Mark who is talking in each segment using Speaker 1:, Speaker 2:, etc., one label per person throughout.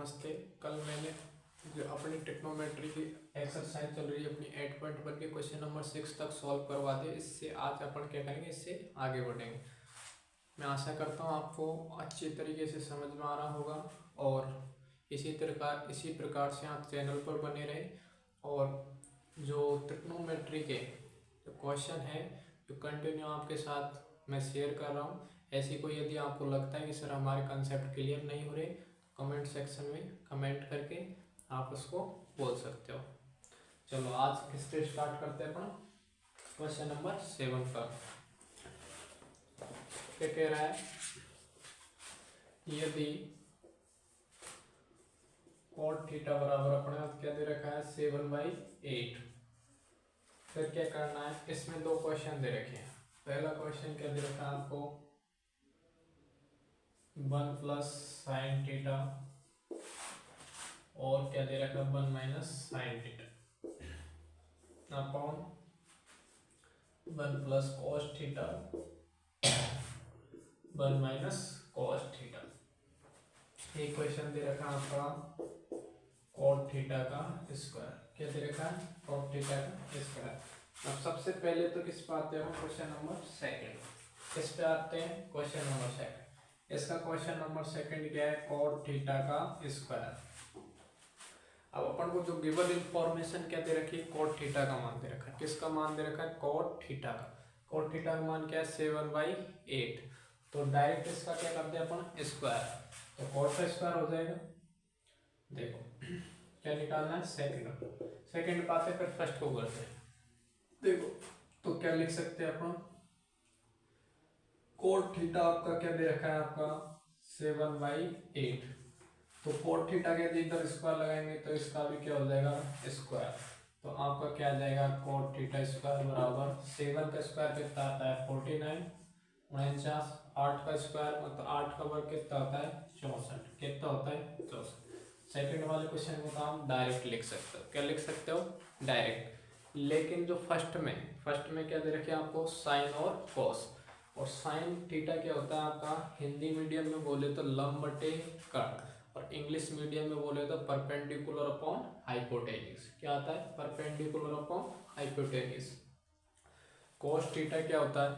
Speaker 1: नमस्ते। कल मैंने जो अपनी ट्रिग्नोमेट्री की एक्सरसाइज चल रही है अपनी 8.1 के क्वेश्चन नंबर 6 तक सॉल्व करवा दिए। इससे आज अपन क्या करेंगे, इससे आगे बढ़ेंगे। मैं आशा करता हूँ आपको अच्छी तरीके से समझ में आ रहा होगा और इसी प्रकार से आप चैनल पर बने रहे और जो ट्रिग्नोमेट्री के जो क्वेश्चन है जो कंटिन्यू आपके साथ मैं शेयर कर रहा हूँ। ऐसी कोई यदि आपको लगता है कि सर हमारे कंसेप्ट क्लियर नहीं हो रहे, कमेंट सेक्शन में कमेंट करके आप उसको बोल सकते हो। चलो आज किससे स्टार्ट करते हैं अपन क्वेश्चन नंबर 7 पर। क्या कह रहा है, यदि cot थीटा बराबर अपने क्या दे रखा है 7/8। फिर क्या करना है, इसमें दो क्वेश्चन दे रखे हैं। पहला क्वेश्चन क्या दे रखा है आपको 1 प्लस साइन थीटा और क्या दे रखा है 1 minus sine theta upon 1 plus cos theta 1 minus cos theta. एक क्वेश्चन दे रखा है आपका कॉट थीटा का स्क्वायर। क्या दे रखा है कॉट थीटा का स्क्वायर। अब सबसे पहले तो किस पे आते हैं, क्वेश्चन नंबर सेकंड। किस पे आते हैं, क्वेश्चन नंबर सेकंड। इसका क्वेश्चन नंबर सेकंड क्या है, कॉट थीटा का स्क्वायर। अब अपन को जो गिवन इंफॉर्मेशन क्या दे रखी है, कॉट थीटा का मान दे रखा है। किसका मान दे रखा है, कॉट थीटा का। कॉट थीटा का मान क्या है 7/8। तो डायरेक्ट इसका क्या कर दिया अपन स्क्वायर, तो कॉट का स्क्वायर हो जाएगा। देखो क्या निकालना है, सेकंड पाते फिर फर्स्ट को करते हैं। देखो तो क्या लिख सकते हैं अपन, कोट थीटा आपका क्या दे रखा है आपका 7/8। तो कोट थीटा के इधर स्क्वायर लगाएंगे तो इसका भी क्या हो जाएगा स्क्वायर। तो आपका क्या आ जाएगा कोट थीटा स्क्वायर बराबर 7 का स्क्वायर कितना आता है 49 49। 8 का स्क्वायर मतलब 8 का वर्ग कितना होता है 64। कितना होता है 64। सेकंड वाले क्वेश्चन को आप डायरेक्ट लिख सकते हो। क्या लिख सकते हो, डायरेक्ट। लेकिन जो फर्स्ट में क्या दे रखे आपको साइन और कॉस। और साइन थीटा क्या होता है आपका, हिंदी मीडियम में बोले तो लंब बटे कर्ण और इंग्लिश मीडियम में बोले तो परपेंडिकुलर अपॉन हाइपोटेन्यूज। क्या आता है perpendicular upon hypotenuse. Cos theta क्या होता है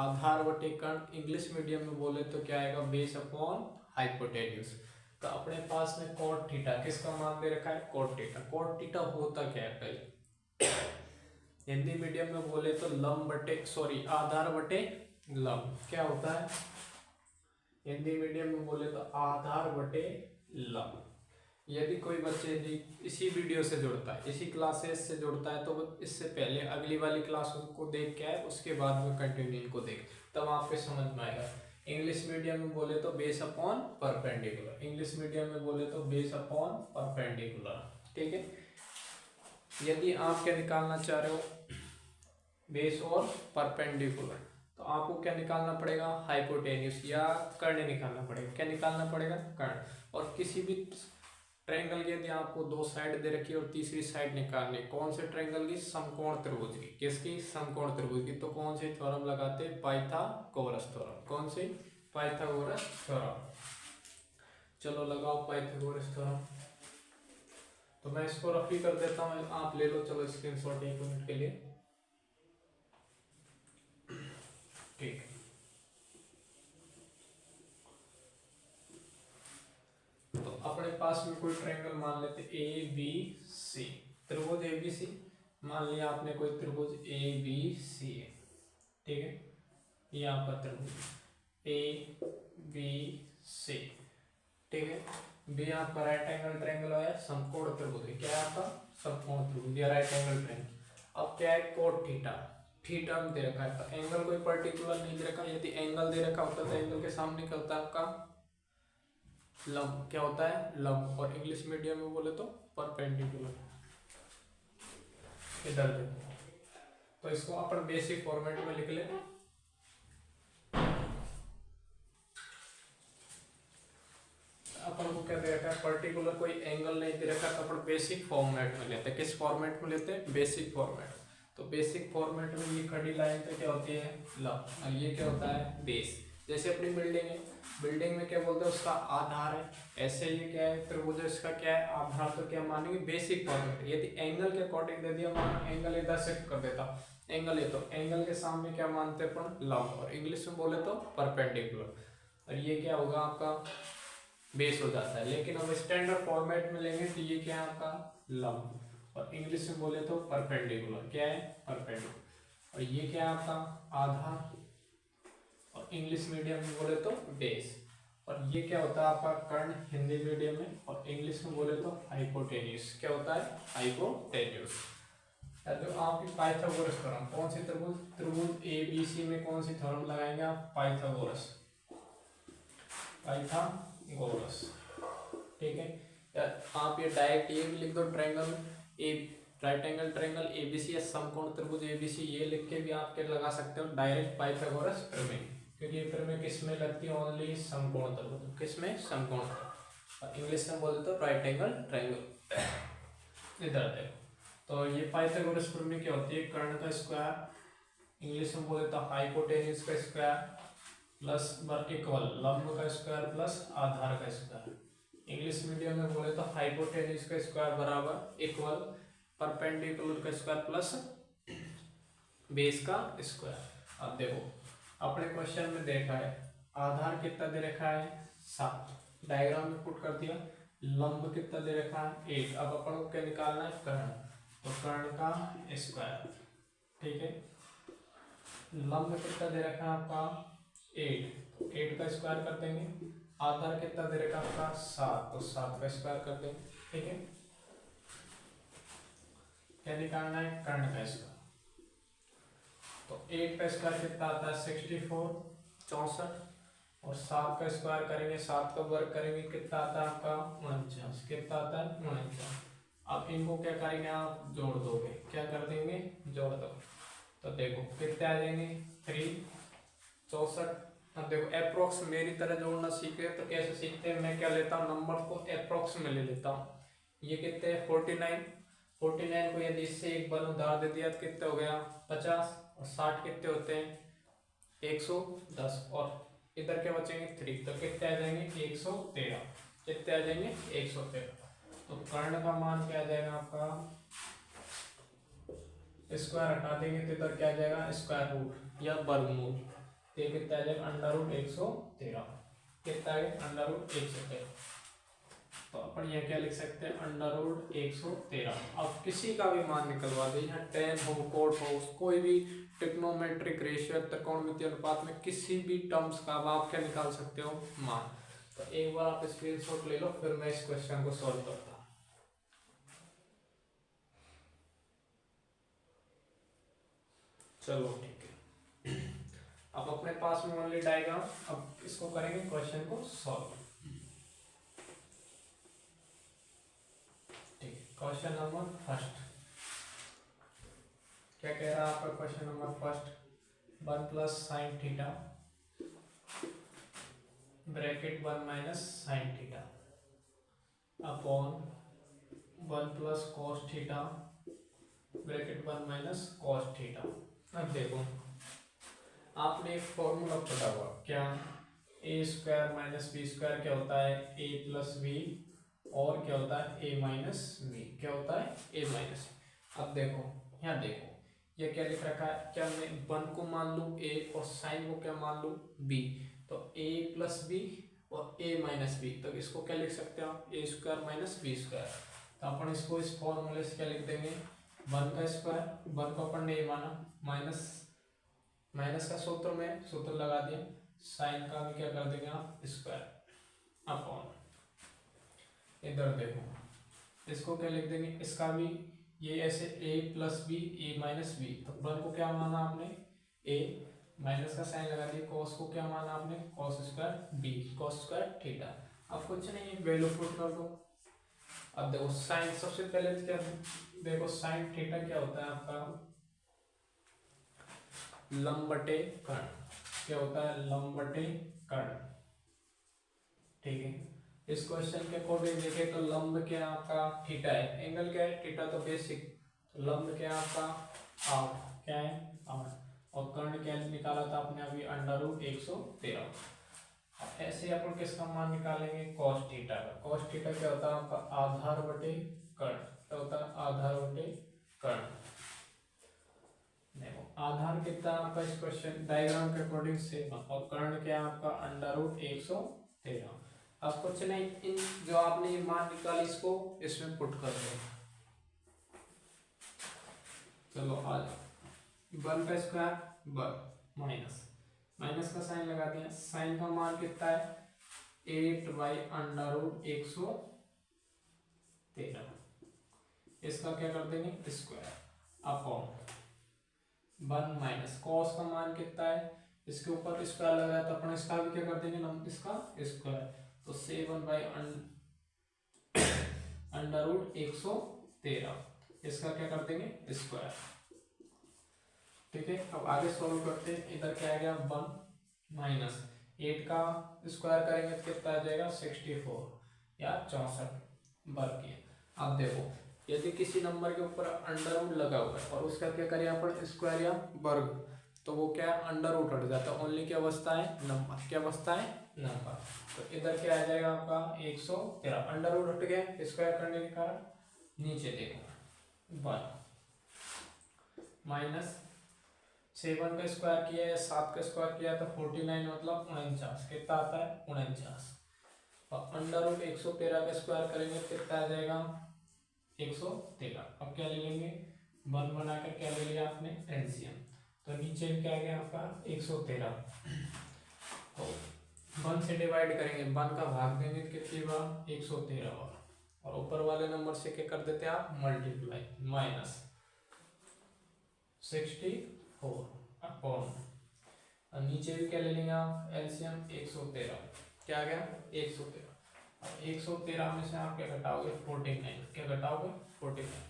Speaker 1: आधार बटे कर्ण। इंग्लिश मीडियम में बोले तो क्या आएगा बेस अपॉन हाइपोटेन्यूज। तो अपने पास में कॉट थीटा किसका मान दे रखा है कॉट थीटा। कॉट थीटा होता क्या है पहले, हिंदी मीडियम में बोले तो आधार बटे लंब। क्या होता है हिंदी मीडियम में बोले तो आधार बटे लंब। यदि कोई बच्चे इसी वीडियो से जुड़ता है, इसी क्लासेस से जुड़ता है, तो वो इससे पहले अगली वाली क्लास को देख के आए, उसके बाद में कंटिन्यू को देख, तब आपको समझ में आएगा। इंग्लिश मीडियम में बोले तो base upon perpendicular, English medium में बोले तो बेस अपॉन परपेंडिकुलर। ठीक है, यदि आप क्या निकालना चाह रहे हो बेस और परपेंडिकुलर, तो आपको क्या निकालना पड़ेगा हाइपोटेन्यूज या कर्ण निकालना पड़ेगा। क्या निकालना पड़ेगा कर्ण। और किसी भी ट्रायंगल की यदि आपको दो साइड दे रखी है और तीसरी साइड निकालनी, कौन से ट्रायंगल की, समकोण त्रिभुज की। किसकी, समकोण त्रिभुज की। तो कौन से थ्योरम लगाते, पाइथागोरस थ्योरम। कौन से, पाइथागोरस थ्योरम। चलो लगाओ पाइथागोरस थ्योरम। तो मैं इसको रफी कर देता हूँ, आप ले लो चलो स्क्रीनशॉट 1 मिनट के लिए। ठीक है, तो अपने पास में कोई ट्रायंगल मान लेते ए बी सी, त्रिभुज ए बी सी। मान लिया आपने कोई त्रिभुज ए बी सी है। ठीक है, ये आपका त्रिभुज ए बी सी। ठीक है, बी आपका राइट एंगल ट्रायंगल है, समकोण त्रिभुज। क्या है आपका समकोण त्रिभुज या राइट एंगल ट्रायंगल। अब क्या है कोट थीटा, थीटा में दे रखा है। तो एंगल कोई पर्टिकुलर नहीं दे रखा। यदि एंगल दे रखा होता तो एंगल के सामने क्या होता है आपका लंब। क्या होता है लंब। और इंग्लिश मीडियम में बोले तो परपेंडिकुलर। इधर देखो, तो इसको अपन बेसिक फॉर्मेट में लिख ले। अपन को क्या दे रखा है पर्टिकुलर कोई एंगल नहीं दे रखा, तो अपन बेसिक फॉर्मेट में लेते हैं। किस फॉर्मेट में लेते हैं, बेसिक फॉर्मेट। तो बेसिक फॉर्मेट में ये खड़ी लाइन तो क्या होती है लंब और ये क्या होता है बेस। जैसे अपनी बिल्डिंग है, बिल्डिंग में क्या बोलते हैं उसका आधार है, ऐसे ये क्या है त्रिभुज इसका क्या है आधार, तो क्या मानेंगे बेसिक फॉर्मेट। यदि एंगल के अकॉर्डिंग दे दिया, मानो एंगल इधर शिफ्ट कर देता, एंगल है तो एंगल के सामने क्या मानते हैं अपन लंब, और इंग्लिश में बोले तो परपेंडिकुलर, और ये क्या होगा आपका बेस हो जाता है। लेकिन अब स्टैंडर्ड फॉर्मेट में लेंगे तो ये क्या है आपका लंब, और इंग्लिश में बोले तो परपेंडिकुलर, क्या है परपेंडिकुलर, और ये क्या है आपका आधार, और इंग्लिश मीडियम में बोले तो बेस, और ये क्या होता है आपका कर्ण हिंदी मीडियम में, और इंग्लिश में बोले तो हाइपोटेन्यूज, क्या होता है हाइपोटेन्यूज। जो आपकी पाइथागोरस थ्योरम, कौन सी त्रिभुज, त्रिभुज एबीसी में कौन सी थ्योरम लगाएंगे आप, पाइथागोरस, पाइथागोरस, ठीक है। या आप ये डायरेक्ट ये भी लिख दो, triangle A, right angle triangle ABC या समकोण त्रिभुज एबीसी, ये लिख के भी आप क्या लगा सकते हो डायरेक्ट पाइथागोरस प्रमेय, क्योंकि ये प्रमेय किसमें लगती है ओनली समकोण त्रिभुज, किसमें समकोण, और इंग्लिश में बोलते तो राइट एंगल ट्रायंगल। इधर देखो तो ये पाइथागोरस प्रमेय क्या होती है, कर्ण का स्क्वायर, इंग्लिश में बोले तो हाइपोटेन्यूज का स्क्वायर प्लस इक्वल लंब का स्क्वायर प्लस आधार का स्क्वायर। इंग्लिश मीडियम में बोले तो हाइपोटेन्यूज का स्क्वायर बराबर इक्वल परपेंडिकुलर का स्क्वायर प्लस बेस का स्क्वायर। अब देखो अपने क्वेश्चन में देखा है आधार कितना दे रखा है 7, डायग्राम में पुट कर दिया, लंब कितना दे रखा है 8। अब अपन को क्या निकालना है कर्ण, तो कर्ण का स्क्वायर, ठीक है। लंब कितना दे रखा है आपका 8, 8 का स्क्वायर कर देंगे, आधार कितना दे रखा है आपका 7, तो 7 का स्क्वायर कर देंगे, ठीक है। क्या निकालना है कर्ण का स्क्वायर, तो 8 का स्क्वायर कितना आता है 64, 64, और 7 का स्क्वायर करेंगे, 7 का वर्ग करेंगे कितना आता है आपका 49, कितना आता है 49। अब इनको क्या करेंगे आप जोड़ दोगे, क्या कर देंगे जोड़ दो, तो देखो कितने आ जाएंगे 3, 64। अब देखो अप्रोक्स मेरी तरह जोड़ना सीखे तो कैसे सीखते हैं, मैं क्या लेता हूँ नंबर को अप्रोक्स में ले लेता हूँ। ये कितने 49, 49 को यदि इससे एक बार उधार दे दिया तो कितने हो गया 50, और 60 कितने होते हैं 110, और इधर क्या बचेंगे 3, तो कितने आ जाएंगे 113, कितने आ जाएंगे 113। तो कर्ण का मान क्या आ जाएगा आपका, स्क्वायर हटा देंगे तो इधर क्या आ जाएगा स्क्वायर रूट या वर्गमूल, तो ये कितना आ जाएगा अंडर रूट 113, कितना आ गया अंडर रूट 113। तो अपन ये क्या लिख सकते हैं अंडर रूट 113। अब किसी का भी मान निकलवा दे, यहाँ टेन हो कोट हो, कोई भी ट्रिग्नोमेट्रिक रेशियो त्रिकोणमितीय अनुपात में किसी भी टर्म्स का आप क्या निकाल सकते हो मान। तो एक बार आप स्क्रीनशॉट ले लो, फिर मैं इस क्वेश्चन को सॉल्व करता हूँ। चलो ठीक है, अब अपने पास में ओनली डायग्राम, अब इसको करेंगे क्वेश्चन को सॉल्व। ठीक है, क्वेश्चन नंबर फर्स्ट क्या कह रहा है आपका question number first, 1 plus sine theta bracket 1 minus sine theta upon 1 plus cos theta bracket 1 minus cos theta. अब देखो आपने एक फॉर्मूला पढ़ा हुआ, क्या ए स्क्वायर माइनस बी स्क्वायर क्या होता है ए प्लस बी, और क्या होता है ए माइनस बी, क्या होता है ए माइनस। अब देखो यहाँ देखो ये क्या लिख रखा है, क्या मैं 1 को मान लूँ ए और साइन को क्या मान लूँ बी, तो ए प्लस बी और ए माइनस बी, तो इसको क्या लिख सकते हैं आप ए स्क्वायर माइनस बी स्क्वायर। तो अपन इसको इस फॉर्मूले से क्या लिख देंगे 1 का स्क्वायर, 1 को अपन ने ए माना, माइनस माइनस का सूत्र में सूत्र लगा दिया, साइन का भी क्या कर देंगे आप स्क्वायर अपॉन, इधर देखो इसको क्या लिख देंगे इसका भी ये ऐसे a plus B A minus B, तो 1 को क्या माना आपने a, माइनस का साइन लगा दिया, cos को क्या माना आपने cos square b, cos square theta. अब कुछ नहीं है वैल्यू पुट कर दो। अब देखो साइन सबसे पहले क्या देखो साइन थीटा क्या होता है आपका लंब बटे कर्ण, क्या होता है लंब बटे कर्ण, ठीक है। इस क्वेश्चन के अकॉर्डिंग देखे तो लंब क्या आपका थीटा है, एंगल क्या है थीटा, तो बेसिक लंब क्या आपका 8, क्या है 8, और कर्ण क्या निकाला था आपने अभी, √113। ऐसे अपन किसका मान निकालेंगे, cos थीटा का। cos थीटा क्या होता है आपका, आधार बटे कर्ण। क्या होता है, आधार बटे कर्ण। देखो आधार कितना आपका इस क्वेश्चन डायग्राम के अकॉर्डिंग 7 और कर्ण क्या है आपका √113। अब कुछ नहीं, इन जो आपने ये मान निकाली इसको इसमें पुट कर दो। चलो आ जाओ, 1 का स्क्वायर 1 माइनस माइनस का साइन लगा दिया। साइन का मान कितना है, 8/√113। इसका क्या कर देंगे, स्क्वायर अपॉन 1 माइनस कॉस का मान कितना है, इसके ऊपर स्क्वायर लग रहा है तो अपन इसका भी क्या कर देंगे, इसका स्क्वायर। तो 7/√113, इसका क्या कर देंगे, स्क्वायर। ठीक है, अब आगे सॉल्व करते हैं। इधर क्या आ गया 1 माइनस 8 का स्क्वायर करेंगे तो कितना आ जाएगा 64 या 64 वर्ग किया। अब देखो यदि किसी नंबर के ऊपर अंडर रूट लगा हुआ है और उसका क्या करें अपन स्क्वायर या वर्ग, तो वो क्या अंडर रूट हट जाता है, ओनली क्या बचता है नंबर, क्या बचता है नंबर। तो इधर क्या आ जाएगा आपका 113, अंडर रूट हट गया स्क्वायर करने के कारण। नीचे देखो 1 माइनस 7 का स्क्वायर किया है, 7 का स्क्वायर किया तो 49 मतलब 49, कितना आता है 49। और अंडर रूट 113 का स्क्वायर करेंगे तो कितना आ जाएगा 113। अब क्या ले लेंगे 1 बनाकर, क्या ले लिया आपने एलसीएम, तो नीचे क्या आ गया आपका 113। तो 1 से डिवाइड करेंगे, 1 का भाग देंगे तो कितनी बार 113 और ऊपर वाले नंबर से क्या कर देते हैं आप मल्टीप्लाई, माइनस 64 अपॉन, और नीचे भी क्या ले लेंगे आप एलसीएम 113, क्या आ गया 113। अब 113 में से आप क्या घटाओगे 49, क्या घटाओगे 49।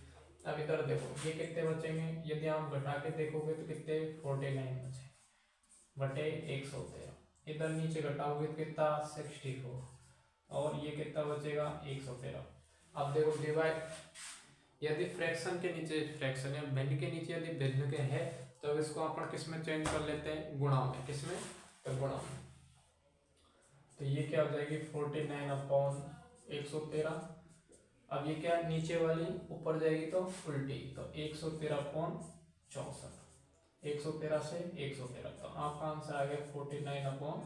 Speaker 1: अब इधर देखो ये कितने बचेंगे, यदि आप घटा के देखोगे तो कितने 49 बचे बटे 113। इधर नीचे घटाओगे तो कितना 64 और ये कितना बचेगा 113। अब देखो डिवाइड, यदि फ्रैक्शन के नीचे फ्रैक्शन या भिन्न के नीचे यदि भिन्न के है तो इसको अपन किस में चेंज कर लेते हैं, गुणा में। किसमें, तो गुणा में। तो ये क्या हो जाएगी 49 अपॉन 113। अब ये क्या नीचे वाली ऊपर जाएगी तो उल्टी, तो 113 अपॉन 64, 113 से 113, तो आपका आंसर आ गया 49 अपॉन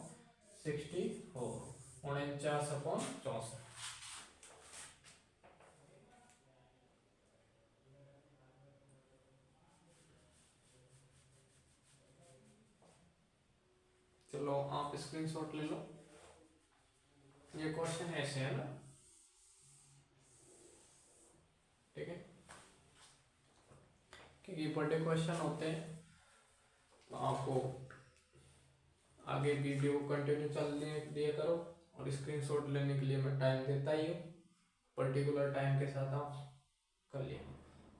Speaker 1: 64, 49 अपॉन 64। चलो आप स्क्रीनशॉट ले लो, ये क्वेश्चन ऐसे है ना, ठीक है, क्योंकि बड़े क्वेश्चन होते हैं तो आपको आगे वीडियो कंटिन्यू चलने दिया करो और स्क्रीनशॉट लेने के लिए मैं टाइम देता ही हूँ, पर्टिकुलर टाइम के साथ आप कर लिए।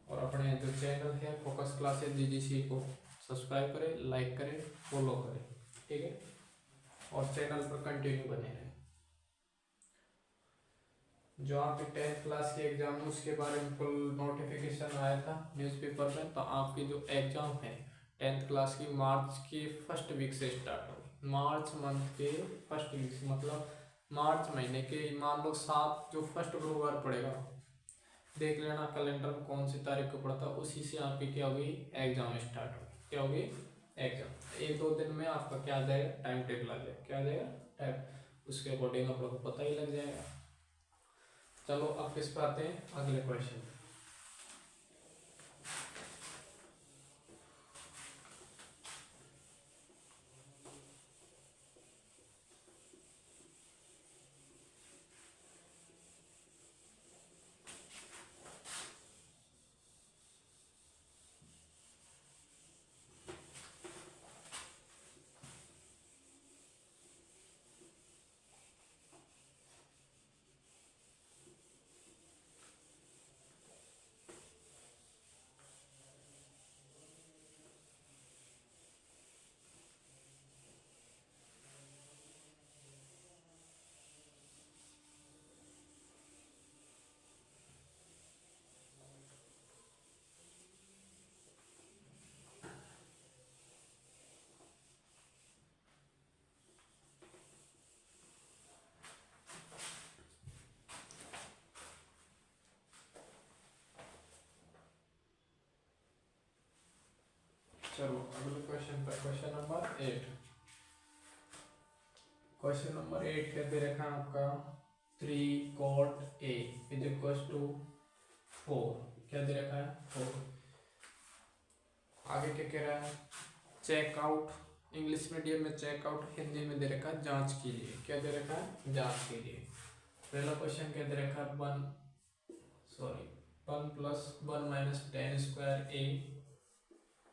Speaker 1: और अपने जो चैनल है फोकस क्लासेस जीजीसी को सब्सक्राइब करें, लाइक करें, फॉलो करें, ठीक है, और चैनल पर कंटिन्यू बने रहें। जो आपके 10th क्लास के एग्जाम है उसके बारे में फुल नोटिफिकेशन आया था न्यूज़पेपर में, तो आपकी जो एग्जाम है 10th क्लास की मार्च की फर्स्ट वीक से स्टार्ट होगी। मार्च मंथ के फर्स्ट वीक से, मतलब मार्च महीने के मान लो 7 जो फर्स्ट गुरुवार पड़ेगा, देख लेना कैलेंडर में कौन सी तारीख को पड़ता है, उसी से आपकी क्या होगी एग्जाम स्टार्ट होगी। क्या होगी एग्जाम, 1-2 दिन में आपका क्या आ जाएगा टाइम टेबल आ जाएगा, क्या आ जाएगा टाइम, उसके अकॉर्डिंग आप लोग को पता ही लग जाएगा। चलो अब किस पर आते हैं, अगले क्वेश्चन। चलो अगले क्वेश्चन पर, क्वेश्चन नंबर 8। क्वेश्चन नंबर 8 क्या दे रखा है आपका, 3 cot A is equal to 4। क्या दे रखा है, 4। आगे क्या कह रहा है, चेकआउट। इंग्लिश मीडियम में चेकआउट, हिंदी में दे रखा है जांच कीजिए। क्या दे रखा है, जांच कीजिए। पहला क्वेश्चन क्या दे रखा है, 1 प्लस 1 माइनस 10 स्क्वायर ए,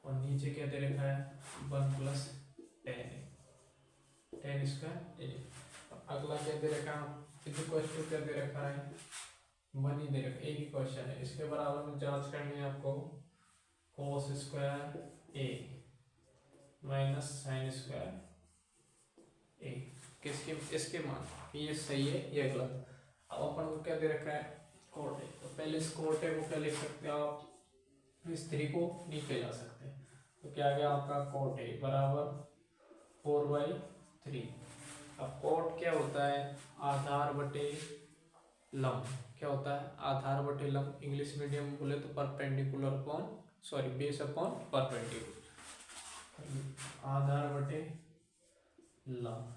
Speaker 1: और नीचे क्या दे रखा है, 1 प्लस 10 स्क्वायर ए। अगला क्या दे रखा है, क्या दे रखा है, 1 ही दे रखा है, एक ही क्वेश्चन है। इसके बराबर में जांच करनी है आपको, cos square A minus sine square ए, किसके, इसके मान, ये सही है ये गलत। अब अपन को क्या दे रखा है, कोट है, तो पहले इस कोट है को क्या लिख सकते हो आप, इस 3 को नीचे ला सकते हैं। तो क्या आ गया आपका, कोट ए बराबर 4/3। अब कोट क्या होता है, आधार बटे लंब। क्या होता है, आधार बटे लंब। इंग्लिश मीडियम में बोले तो perpendicular upon, sorry base upon perpendicular, आधार बटे लंब।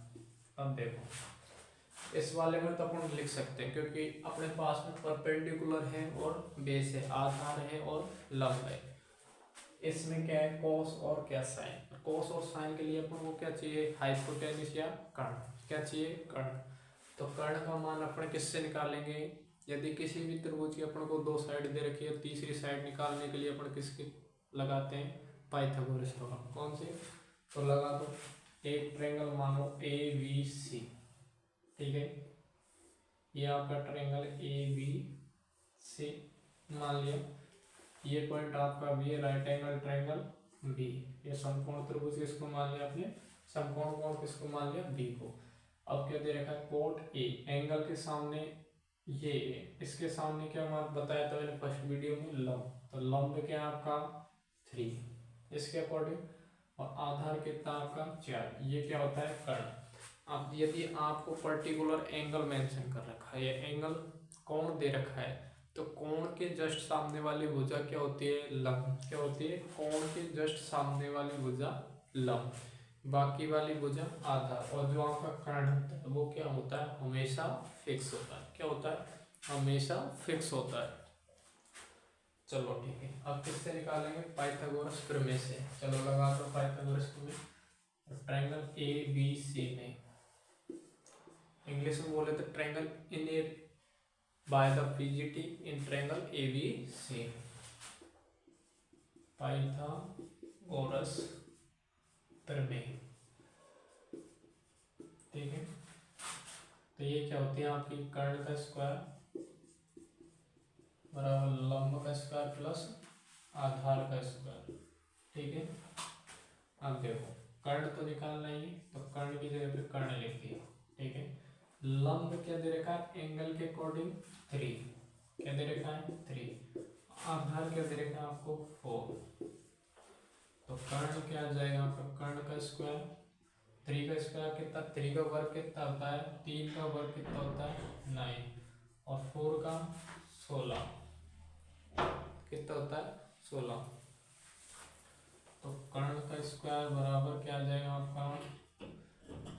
Speaker 1: अब देखो इस वाले में तो अपन लिख सकते हैं, क्योंकि अपने पास में परपेंडिकुलर है और बेस है, आधार है और लंब है। इसमें क्या है, कोस और क्या साइन। कोस और साइन के लिए अपन को क्या चाहिए, हाइपोटेन्यूस या कर्ण। क्या चाहिए, कर्ण। तो कर्ण का मान अपन किससे निकालेंगे, यदि किसी भी त्रिभुज की अपन को 2 साइड दे रखी है, तीसरी साइड निकालने के लिए अपन किसकी लगाते हैं, पाइथागोरस थ्योरम। कौन सी, तो लगा दो। एक ट्रायंगल मानो ए बी सी, ठीक है, ये आपका ट्रायंगल ए बी सी मान लिया। ये पॉइंट आपका बी है, राइट एंगल ट्रायंगल बी। ये समकोण त्रिभुज किसको मान लिया आपने, समकोण कोण किसको मान लिया, बी को। अब क्या दे रखा है, कोट ए, एंगल के सामने ये इसके सामने क्या मान बताया था मैंने फर्स्ट वीडियो में, लंब। तो लंब क्या है आपका 3 इसके अकॉर्डिंग, और आधार कितना आपका 4। ये क्या होता है, कर्ण। अब यदि आपको पर्टिकुलर एंगल मेंशन कर रखा है, ये एंगल कोण दे रखा है, तो कोण के जस्ट सामने वाली भुजा क्या होती है, लंब। क्या होती है, कोण के जस्ट सामने वाली भुजा लंब, बाकी वाली भुजा आधार। और जो आपका कर्ण होता है वो क्या होता है, हमेशा फिक्स होता है। क्या होता है, हमेशा फिक्स होता है। चलो ठीक है, अब किससे निकालेंगे, पाइथागोरस प्रमेय से। चलो लगा दो पाइथागोरस प्रमेय। ट्रायंगल ए बी सी में, इंग्लिश में बोले तो triangle in A by the PGT in triangle A B C, Pythagoras प्रमेय, ठीक है। तो ये क्या होती है आपकी, कर्ण का स्क्वायर बराबर लंब का स्क्वायर प्लस आधार का स्क्वायर, ठीक है। अब देखो कर्ण तो निकालना ही है, तो कर्ण की जगह पे कर्ण लिख दिया, ठीक है। लंब क्या दे रखा है, एंगल के अकॉर्डिंग 3। क्या दे रखा है, 3। आधार क्या दे रखा है आपको, 4। तो कर्ण क्या आ जाएगा आपका, कर्ण का स्क्वायर, 3 का स्क्वायर कितना, 3 का वर्ग कितना होता है, 3 का वर्ग कितना होता है 9, और 4 का 16 कितना होता है 16। तो कर्ण का स्क्वायर बराबर क्या आ जाएगा आपका,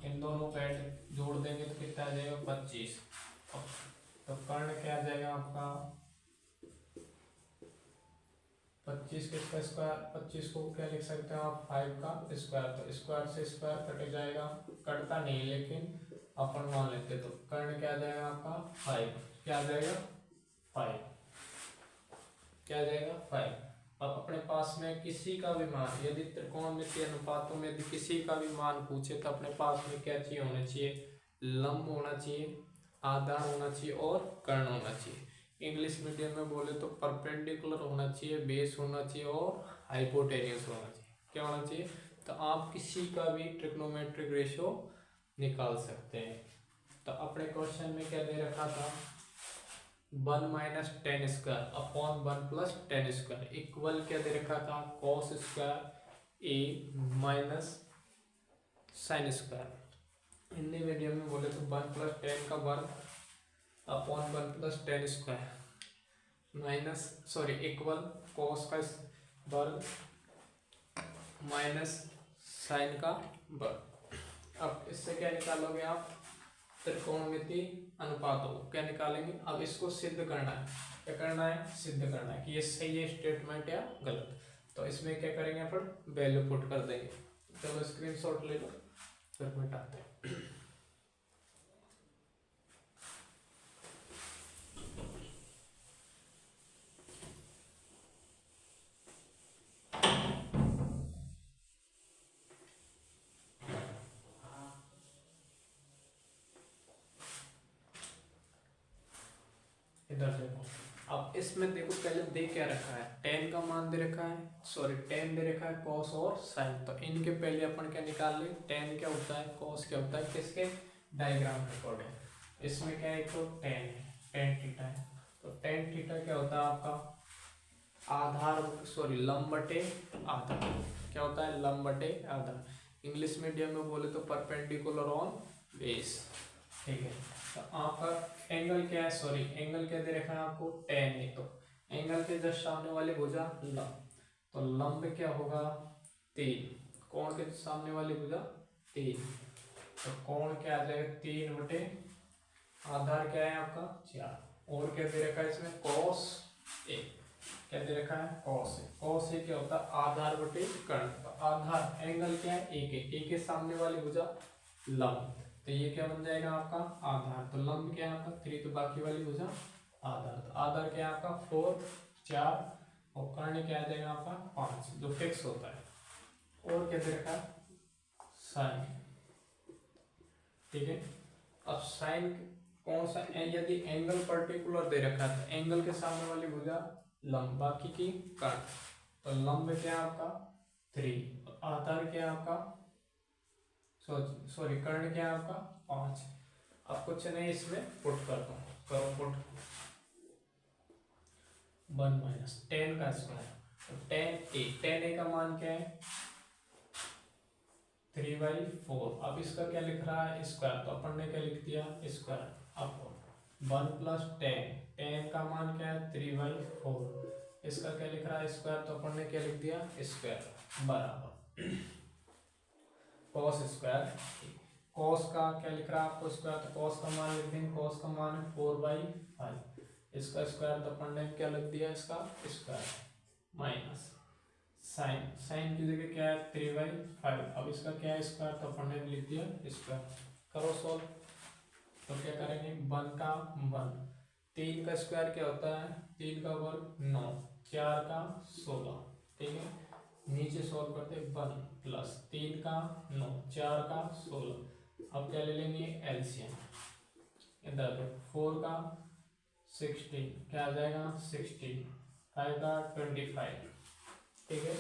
Speaker 1: इन दोनों का जोड़ देंगे तो कितना आ जाएगा 25। तो कर्ण क्या आ जाएगा आपका 25 किसका स्क्वायर, 25 को क्या लिख सकते हो आप, 5 का स्क्वायर। तो स्क्वायर से स्क्वायर कट जाएगा, कटता नहीं लेकिन अपन मान लेते। तो कर्ण क्या आ जाएगा आपका 5। क्या आ जाएगा 5, क्या आ जाएगा 5। अब अपने पास में किसी का भी मान, यदि त्रिकोणमितीय अनुपातों में यदि किसी का भी मान पूछे तो अपने पास में क्या चाहिए, होना चाहिए लंब होना चाहिए, आधार होना चाहिए और कर्ण होना चाहिए। इंग्लिश मीडियम में बोले तो परपेंडिकुलर होना चाहिए, बेस होना चाहिए और हाइपोटेन्यूस होना चाहिए। क्या होना चाहिए, तो आप किसी का भी ट्रिग्नोमेट्रिक रेशियो निकाल सकते हैं। तो अपने क्वेश्चन में क्या दे रखा था, 1 minus 10 square upon 1 plus 10 square equal क्या दे रखा था, cos square A minus sine square. Hindi medium में बोले तो 1 प्लस 10 का वर्ग upon 1 plus 10 square minus, sorry equal cos का वर्ग माइनस साइन का वर्ग। अब इससे क्या निकालोगे आप, त्रिकोणमिति अनुपातों को क्या निकालेंगे। अब इसको सिद्ध करना है, क्या करना है, सिद्ध करना है कि ये सही है स्टेटमेंट या गलत। तो इसमें क्या करेंगे अपन, वैल्यू पुट कर देंगे। चलो स्क्रीनशॉट ले लो, फिर मिटाते हैं। इधर देखो, अब इसमें देखो पहले दे क्या रखा है, टेन का मान दे रखा है, सॉरी टेन दे रखा है, कॉस और साइन। तो इनके पहले अपन क्या निकाल ले, टेन क्या होता है, कॉस क्या होता है, किसके डायग्राम के अकॉर्डिंग। इसमें क्या है, तो टेन है, टेन थीटा है। तो टेन थीटा क्या होता है आपका आधार, सॉरी लंब बटे आधार। क्या होता है, लंब बटे आधार। इंग्लिश मीडियम में बोले तो परपेंडिकुलर ऑन बेस। ठीक है, तो आपका एंगल क्या है, सॉरी एंगल क्या दे रखा है आपको, टेन है। तो एंगल के जस्ट सामने वाली भुजा लंब, तो लंब क्या होगा, तीन। कोण के सामने वाली भुजा तीन, तो कोण क्या आ जाएगा, तीन बटे आधार क्या है आपका चार। और क्या दे रखा है इसमें, कॉस ए। क्या दे रखा है, कॉस ए। कॉस ए क्या होता है, आधार बटे कर्ण। तो आधार एंगल क्या है, ए के सामने वाली भुजा लंब, तो ये क्या बन जाएगा आपका आधार। तो लंब क्या है आपका थ्री, तो बाकी वाली भुजा आधार। तो आधार क्या है आपका फोर, चार, और कर्ण क्या आ जाएगा आपका पांच, जो फिक्स होता है। और क्या दे रखा है, साइन। ठीक है, अब साइन कौन सा, यदि एंगल पर्टिकुलर दे रखा है तो एंगल के सामने वाली भुजा लंब, बाकी की कर्ण। तो लंब क्या है आपका थ्री, आधार क्या है आपका, सॉरी कर्ण क्या है आपका पांच। अब कुछ नहीं इसमें पुट करता हूँ, करो पुट। वन माइनस टेन का स्क्वायर, तो टेन ए का मान क्या है, 3/4। अब इसका क्या लिख रहा है, स्क्वायर। तो अपन ने क्या लिख दिया, स्क्वायर। अब 1 प्लस टेन का मान क्या है 3/4। इसका क्या लिख रहा है, स्क्वायर। तो अपन ने क्या लिख दिया, स्क्वायर बराबर कॉस स्क्वायर। कॉस का क्या लिख रहा है आपको, स्क्वायर। तो कॉस का मान लिख देंगे, कॉस का मान है 4/5। इसका स्क्वायर, तो अपन ने क्या लिख दिया, इसका स्क्वायर माइनस साइन। साइन की जगह क्या है 3/5। अब इसका क्या है स्क्वायर, तो अपन ने लिख दिया स्क्वायर। करो सॉल्व, तो क्या करेंगे, वन का वन, तीन का स्क्वायर क्या होता है, तीन का वर्ग 9, चार का 16। ठीक है, नीचे सॉल्व करते, वन प्लस तीन का 9, चार का 16। अब क्या ले लेंगे एलसीएम, इधर फोर का 16, क्या आ जाएगा 16, फाइव का 25। ठीक है,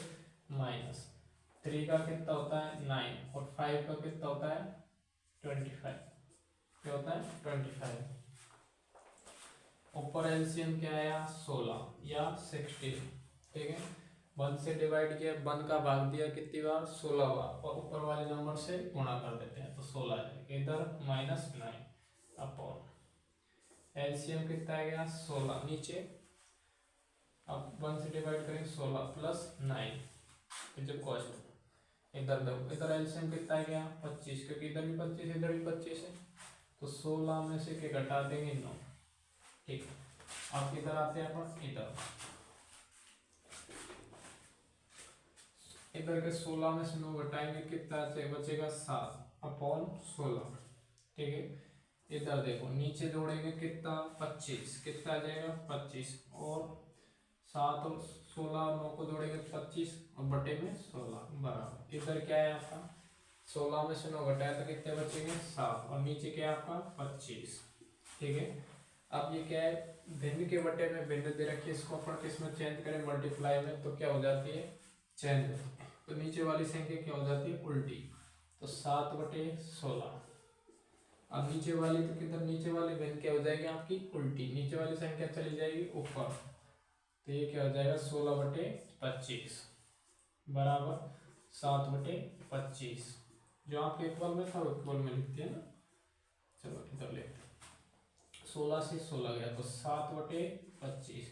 Speaker 1: माइनस थ्री का कितना होता है 9, और फाइव का कितना होता है 25। क्या होता है 25। ऊपर एलसीएम क्या आया 16 या 16। ठीक है, वन से डिवाइड किया, वन का भाग दिया कितनी बार 16 बार, और ऊपर वाले नंबर से गुणा कर देते हैं तो 16 आ जाएगा। इधर -9 अपॉन एलसीएम कितना आ गया 16 नीचे। अब वन से डिवाइड करें 16 प्लस 9 जो कॉस्ट। इधर देखो, इधर एलसीएम कितना आ गया 25, क्योंकि इधर भी 25 इधर भी 25 है। तो 16 में से क्या घटा देंगे 9। ठीक, अब इधर आते हैं अपन, इधर के 16 में से 9 घटाएंगे, कितना बचेगा 7 अपॉन 16। ठीक है, इधर देखो नीचे जोड़ेंगे कितना 25, कितना आ जाएगा 25, और 7 और 16 और 9 को जोड़ेंगे 25, और बटे में 16 बराबर। इधर क्या है आपका 16 में से 9 घटाया तो कितने बचेंगे 7, और नीचे क्या है आपका 25। ठीक है, अब ये क्या है, भिन्न के बटे में भिन्न दे रखी है, इसको अपन किसमें चेंज करें मल्टीप्लाई में, तो क्या हो जाती है चेंज होती है। तो नीचे वाली संख्या क्या हो जाती है उल्टी, तो 7/16। अब नीचे वाली तो किधर, नीचे वाली भिन्न क्या हो जाएगी आपकी उल्टी, नीचे वाली संख्या चली जाएगी ऊपर, तो ये क्या हो जाएगा 16/25 बराबर 7/25। जो आपके इक्वल में था वो इक्वल में लिखते हैं ना। चलो इधर लेते हैं, 16 से 16 गया तो 7/25।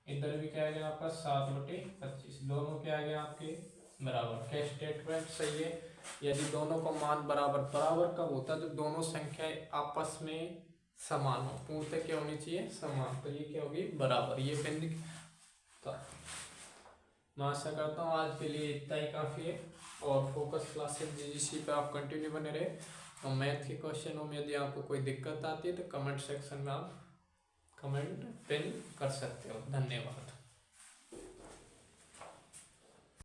Speaker 1: इधर भी क्या आ गया आपका 7/25, दोनों क्या आ गया आपके बराबर। क्या स्टेटमेंट सही है? यदि दोनों का मान बराबर, बराबर कब होता है? जब दोनों संख्याएं आपस में समान हो। पूर्णतः क्या होनी चाहिए? समान। तो ये क्या होगी? बराबर। ये बिंदु का मैं आशा करता हूँ आज के लिए इतना ही काफ़ी है। और फोकस क्लासेस जीजीसी पे आप कंटिन्यू बने रहे। और मैथ के क्वेश्चनों में यदि आपको कोई दिक्कत आती है तो कमेंट सेक्शन में आप कमेंट पिन कर सकते हो। धन्यवाद।